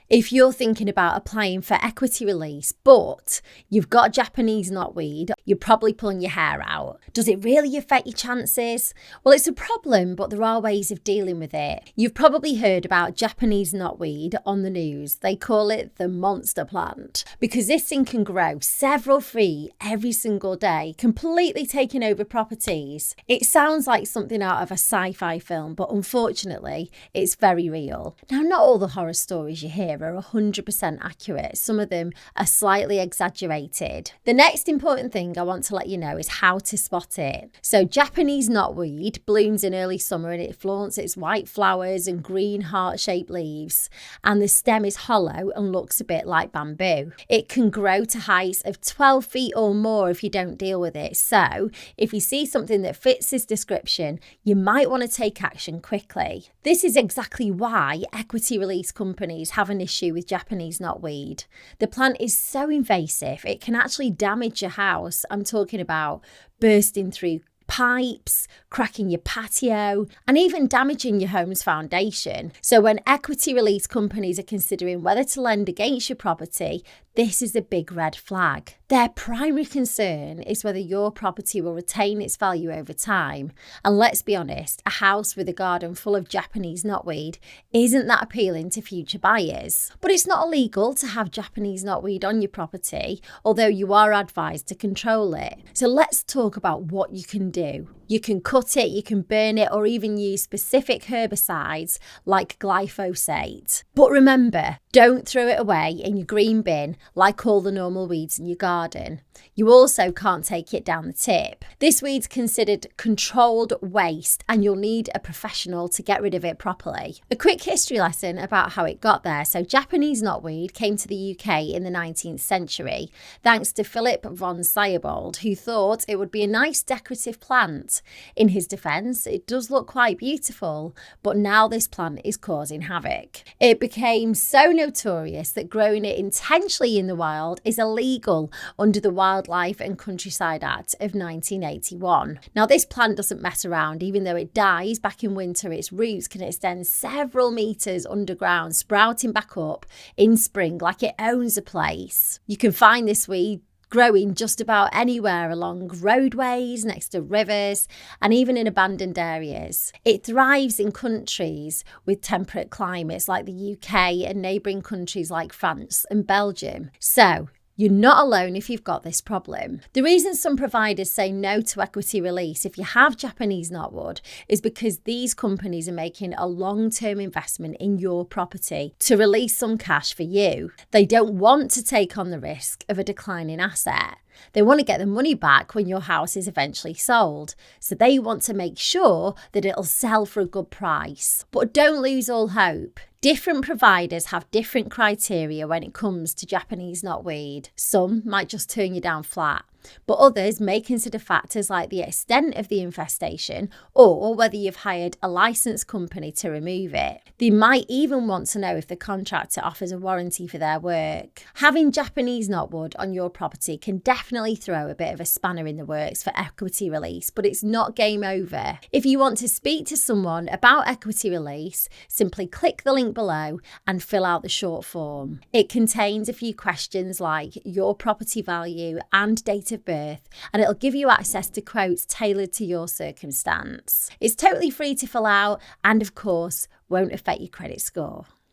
If you're thinking about applying for equity release, but you've got Japanese knotweed, you're probably pulling your hair out. Does it really affect your chances? Well, it's a problem, but there are ways of dealing with it. You've probably heard about Japanese knotweed on the news. They call it the monster plant because this thing can grow several feet every single day, completely taking over properties. It sounds like something out of a sci-fi film, but unfortunately, it's very real. Now, not all the horror stories you hear are 100% accurate. Some of them are slightly exaggerated. The next important thing I want to let you know is how to spot it. So Japanese knotweed blooms in early summer and it flaunts its white flowers and green heart-shaped leaves, and the stem is hollow and looks a bit like bamboo. It can grow to heights of 12 feet or more if you don't deal with it. So if you see something that fits this description, you might want to take action quickly. This is exactly why equity release companies have an issue with Japanese knotweed. The plant is so invasive, it can actually damage your house. I'm talking about bursting through pipes, cracking your patio, and even damaging your home's foundation. So when equity release companies are considering whether to lend against your property, this is a big red flag. Their primary concern is whether your property will retain its value over time. And let's be honest, a house with a garden full of Japanese knotweed isn't that appealing to future buyers. But it's not illegal to have Japanese knotweed on your property, although you are advised to control it. So let's talk about what you can do. You can cut it, you can burn it, or even use specific herbicides like glyphosate. But remember, don't throw it away in your green bin like all the normal weeds in your garden. You also can't take it down the tip. This weed's considered controlled waste and you'll need a professional to get rid of it properly. A quick history lesson about how it got there. So Japanese knotweed came to the UK in the 19th century thanks to Philip von Siebold, who thought it would be a nice decorative plant. In his defence, it does look quite beautiful, but now this plant is causing havoc. It became so notorious that growing it intentionally in the wild is illegal under the Wildlife and Countryside Act of 1981. Now, this plant doesn't mess around. Even though it dies back in winter, its roots can extend several metres underground, sprouting back up in spring like it owns the place. You can find this weed growing just about anywhere along roadways, next to rivers, and even in abandoned areas. It thrives in countries with temperate climates like the UK and neighbouring countries like France and Belgium. So, you're not alone if you've got this problem. The reason some providers say no to equity release if you have Japanese knotweed is because these companies are making a long-term investment in your property to release some cash for you. They don't want to take on the risk of a declining asset. They want to get the money back when your house is eventually sold. So they want to make sure that it'll sell for a good price. But don't lose all hope. Different providers have different criteria when it comes to Japanese knotweed. Some might just turn you down flat, but others may consider factors like the extent of the infestation or whether you've hired a licensed company to remove it. They might even want to know if the contractor offers a warranty for their work. Having Japanese knotweed on your property can definitely throw a bit of a spanner in the works for equity release, but it's not game over. If you want to speak to someone about equity release, simply click the link below and fill out the short form. It contains a few questions like your property value and date of birth, and it'll give you access to quotes tailored to your circumstance. It's totally free to fill out and, of course, won't affect your credit score.